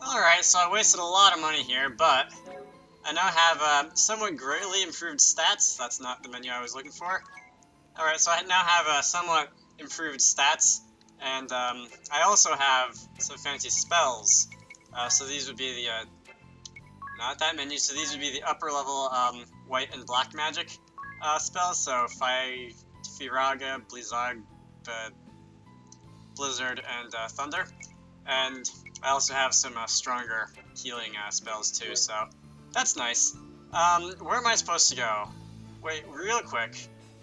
Alright, so I wasted a lot of money here, but I now have somewhat greatly improved stats. That's not the menu I was looking for. Alright, so I now have somewhat improved stats, and I also have some fancy spells. So these would be the, not that menu, so these would be the upper level white and black magic spells. So Firaga, Blizzard, and Thunder. And I also have some stronger healing spells too, so that's nice. Where am I supposed to go? Wait, real quick.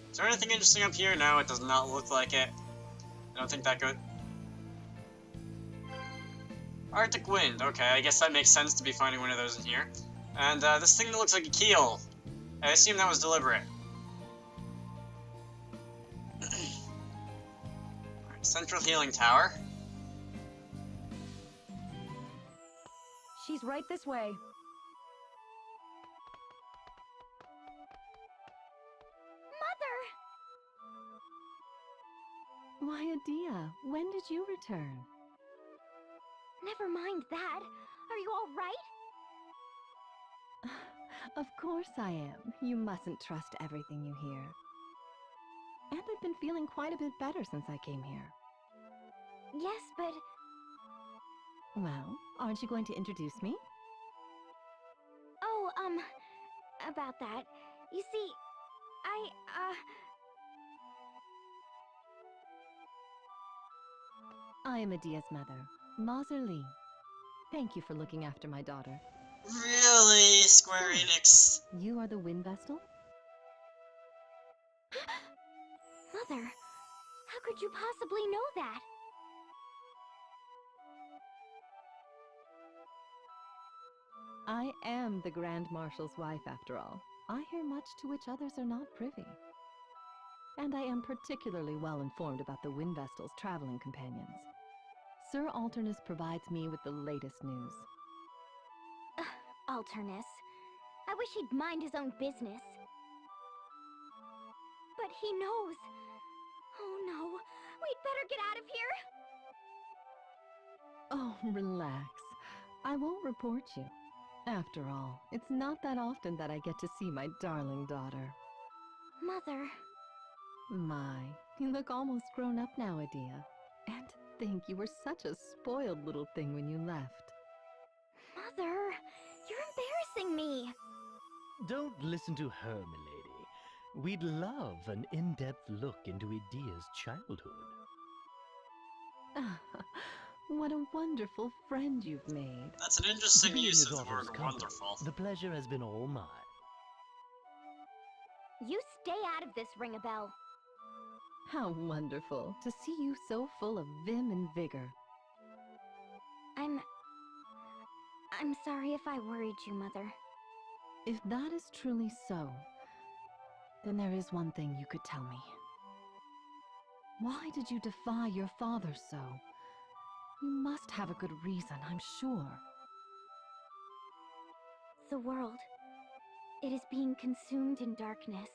Is there anything interesting up here? No, it does not look like it. I don't think that good. Arctic Wind. Okay, I guess that makes sense to be finding one of those in here. And this thing that looks like a keel. I assume that was deliberate. Alright, Central Healing Tower. She's right this way. Mother! Why, Edea, when did you return? Never mind that. Are you all right? Of course I am. You mustn't trust everything you hear. And I've been feeling quite a bit better since I came here. Yes, but... Well, aren't you going to introduce me? Oh, about that. You see, I am Edea's mother, Mazer Lee. Thank you for looking after my daughter. Really, Square Enix? You are the Wind Vestal? Mother, how could you possibly know that? I am the Grand Marshal's wife, after all. I hear much to which others are not privy. And I am particularly well informed about the Wind Vestal's traveling companions. Sir Alternus provides me with the latest news. Alternus. I wish he'd mind his own business. But he knows. Oh no, we'd better get out of here. Oh, relax. I won't report you. After all, it's not that often that I get to see my darling daughter. Mother. My, you look almost grown up now, Edea. And to think you were such a spoiled little thing when you left. Mother, you're embarrassing me. Don't listen to her, milady. We'd love an in-depth look into Edea's childhood. What a wonderful friend you've made. That's an To interesting be in use your of the daughter's word company, wonderful. the pleasure has been all mine. You stay out of this, Ring-a-Bell. How wonderful to see you so full of vim and vigor. I'm sorry if I worried you, Mother. If that is truly so, then there is one thing you could tell me. Why did you defy your father so? You must have a good reason, I'm sure. The world. It is being consumed in darkness.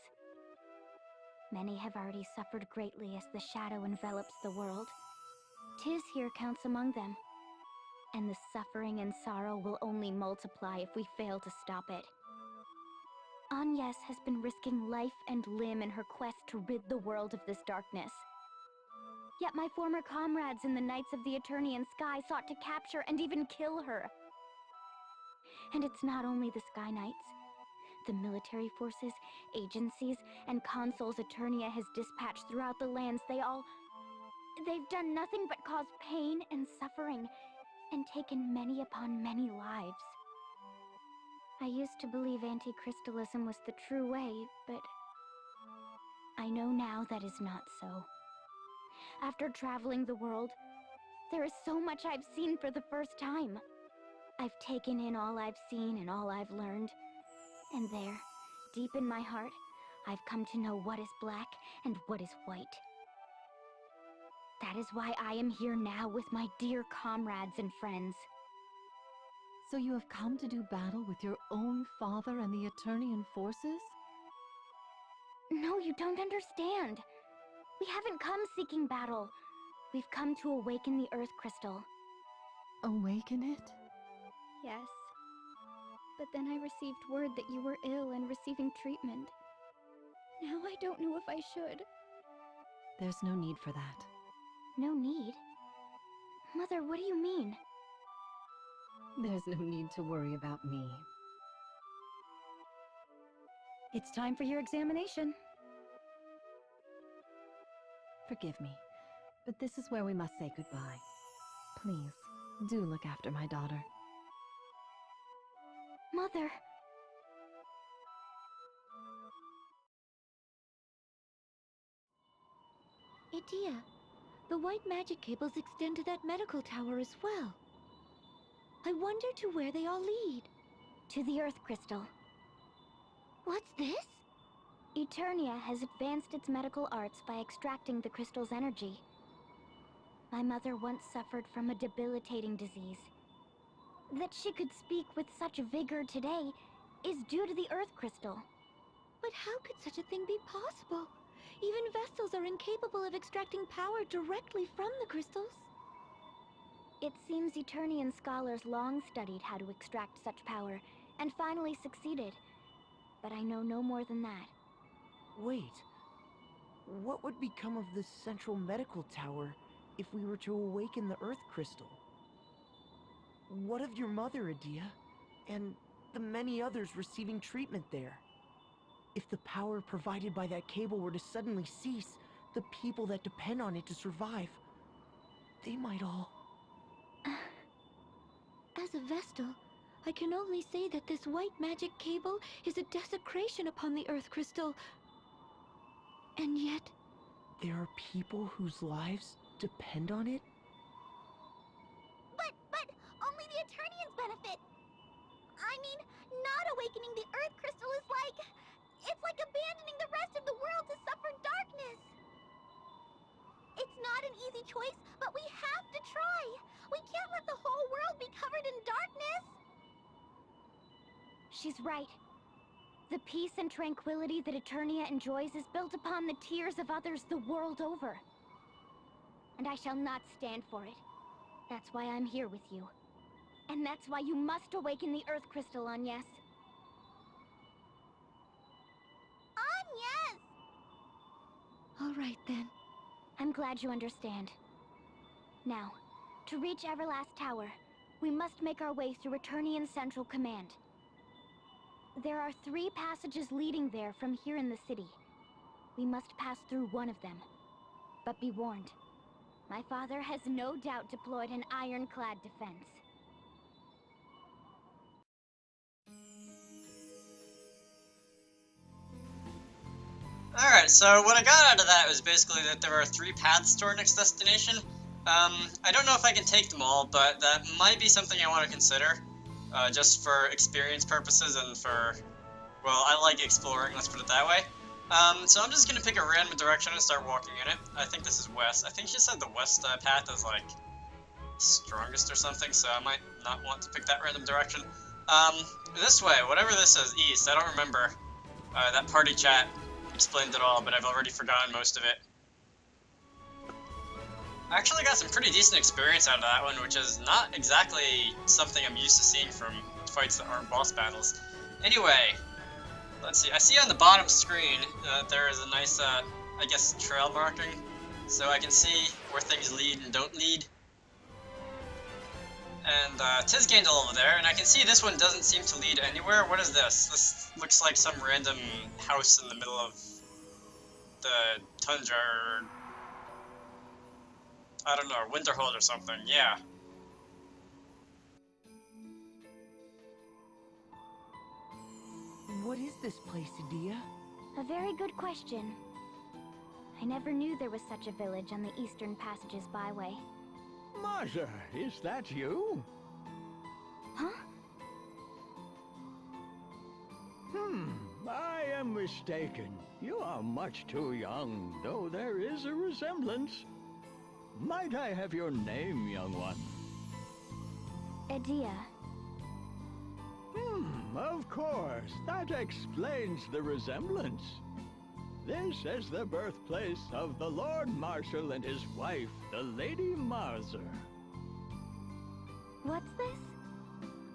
Many have already suffered greatly as the shadow envelops the world. Tis here counts among them. And the suffering and sorrow will only multiply if we fail to stop it. Agnes has been risking life and limb in her quest to rid the world of this darkness. Yet my former comrades in the Knights of the Eternian Sky sought to capture and even kill her. And it's not only the Sky Knights. The military forces, agencies, and consuls Eternia has dispatched throughout the lands, they've done nothing but cause pain and suffering, and taken many upon many lives. I used to believe anti-crystalism was the true way, but I know now that is not so. After traveling the world, there is so much I've seen for the first time. I've taken in all I've seen and all I've learned. And there, deep in my heart, I've come to know what is black and what is white. That is why I am here now with my dear comrades and friends. So you have come to do battle with your own father and the Eternian forces? No, you don't understand. We haven't come seeking battle. We've come to awaken the Earth Crystal. Awaken it? Yes. But then I received word that you were ill and receiving treatment. Now I don't know if I should. There's no need for that. No need? Mother, what do you mean? There's no need to worry about me. It's time for your examination. Forgive me, but this is where we must say goodbye. Please, do look after my daughter. Mother! Edea, the white magic cables extend to that medical tower as well. I wonder to where they all lead. To the Earth Crystal. What's this? Eternia has advanced its medical arts by extracting the crystal's energy. My mother once suffered from a debilitating disease. That she could speak with such vigor today is due to the Earth Crystal. But how could such a thing be possible? Even Vestals are incapable of extracting power directly from the crystals. It seems Eternian scholars long studied how to extract such power, and finally succeeded. But I know no more than that. Wait. What would become of the central medical tower if we were to awaken the Earth Crystal? What of your mother, Edea? And the many others receiving treatment there? If the power provided by that cable were to suddenly cease, the people that depend on it to survive, they might all... As a Vestal, I can only say that this white magic cable is a desecration upon the Earth Crystal. And yet... There are people whose lives depend on it? But only the Eternians benefit! I mean, not awakening the Earth Crystal is like... It's like abandoning the rest of the world to suffer darkness! It's not an easy choice, but we have to try! We can't let the whole world be covered in darkness! She's right. The peace and tranquility that Eternia enjoys is built upon the tears of others the world over. And I shall not stand for it. That's why I'm here with you. And that's why you must awaken the Earth Crystal, Agnes. Agnes! All right, then. I'm glad you understand. Now, to reach Everlast Tower, we must make our way through Eternian Central Command. There are 3 passages leading there from here in the city. We must pass through one of them. But be warned, my father has no doubt deployed an ironclad defense. Alright, so what I got out of that was basically that there are 3 paths to our next destination. I don't know if I can take them all, but that might be something I want to consider. Just for experience purposes and for, well, I like exploring, let's put it that way. So I'm just gonna pick a random direction and start walking in it. I think this is west. I think she said the west path is like strongest or something, so I might not want to pick that random direction. This way, whatever this is, east, I don't remember. That party chat explained it all, but I've already forgotten most of it. I actually got some pretty decent experience out of that one, which is not exactly something I'm used to seeing from fights that aren't boss battles. Anyway, let's see. I see on the bottom screen that there is a nice, I guess, trail marking, so I can see where things lead and don't lead. And Tiz gained a level there, and I can see this one doesn't seem to lead anywhere. What is this? This looks like some random house in the middle of the tundra, or I don't know, Winterhold or something, yeah. What is this place, Edea? A very good question. I never knew there was such a village on the Eastern Passages Byway. Mother, is that you? Huh? I am mistaken. You are much too young, though there is a resemblance. Might I have your name, young one? Edea. Of course. That explains the resemblance. This is the birthplace of the Lord Marshal and his wife, the Lady Marzer. What's this?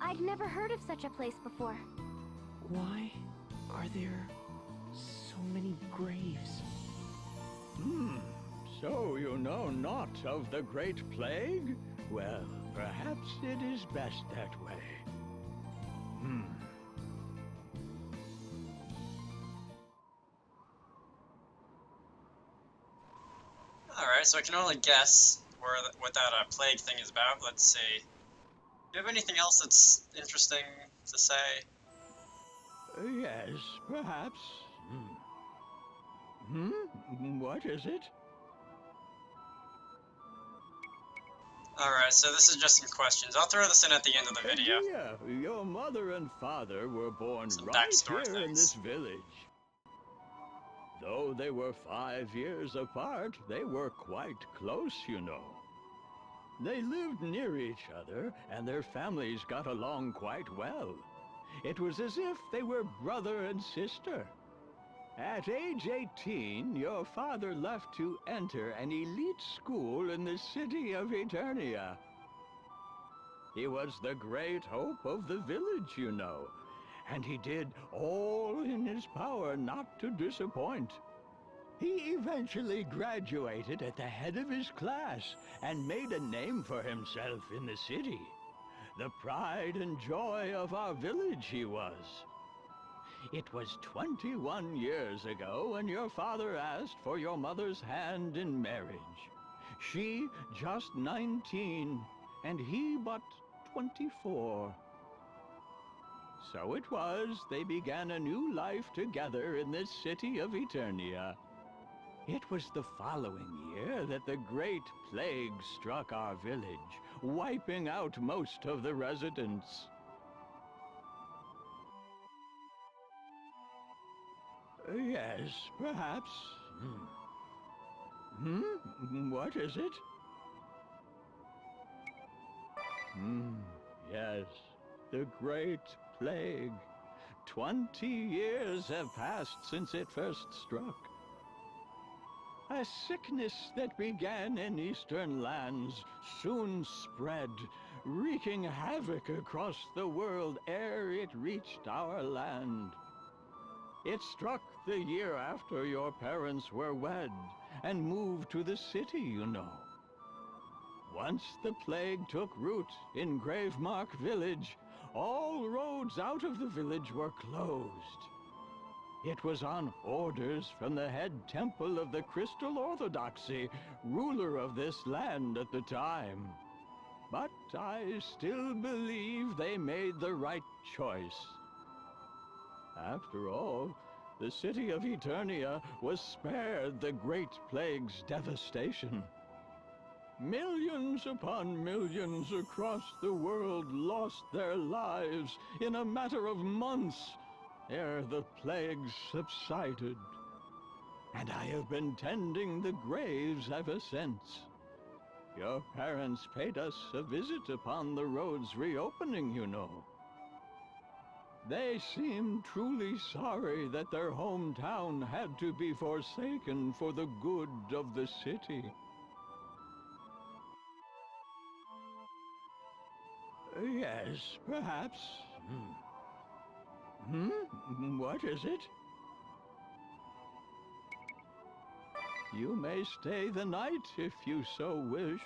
I'd never heard of such a place before. Why are there so many graves? So you know not of the Great Plague? Well, perhaps it is best that way. Alright, so I can only guess what that plague thing is about. Let's see. Do you have anything else that's interesting to say? Yes, perhaps. What is it? Alright, so this is just some questions. I'll throw this in at the end of the video. Edea, your mother and father were born Some right backstory here in things. this village. Though they were 5 years apart, they were quite close, you know. They lived near each other, and their families got along quite well. It was as if they were brother and sister. At age 18, your father left to enter an elite school in the city of Eternia. He was the great hope of the village, you know, and he did all in his power not to disappoint. He eventually graduated at the head of his class and made a name for himself in the city. The pride and joy of our village he was. It was 21 years ago when your father asked for your mother's hand in marriage. She just 19, and he but 24. So it was they began a new life together in this city of Eternia. It was the following year that the Great Plague struck our village, wiping out most of the residents. Yes, perhaps. What is it? Yes, the Great Plague. 20 years have passed since it first struck. A sickness that began in eastern lands soon spread, wreaking havoc across the world ere it reached our land. It struck the year after your parents were wed and moved to the city, you know. Once the plague took root in Gravemark Village, all roads out of the village were closed. It was on orders from the head temple of the Crystal Orthodoxy, ruler of this land at the time. But I still believe they made the right choice. After all, the city of Eternia was spared the Great Plague's devastation. Millions upon millions across the world lost their lives in a matter of months ere the plague subsided. And I have been tending the graves ever since. Your parents paid us a visit upon the road's reopening, you know. They seemed truly sorry that their hometown had to be forsaken for the good of the city. Yes, perhaps. What is it? You may stay the night if you so wish.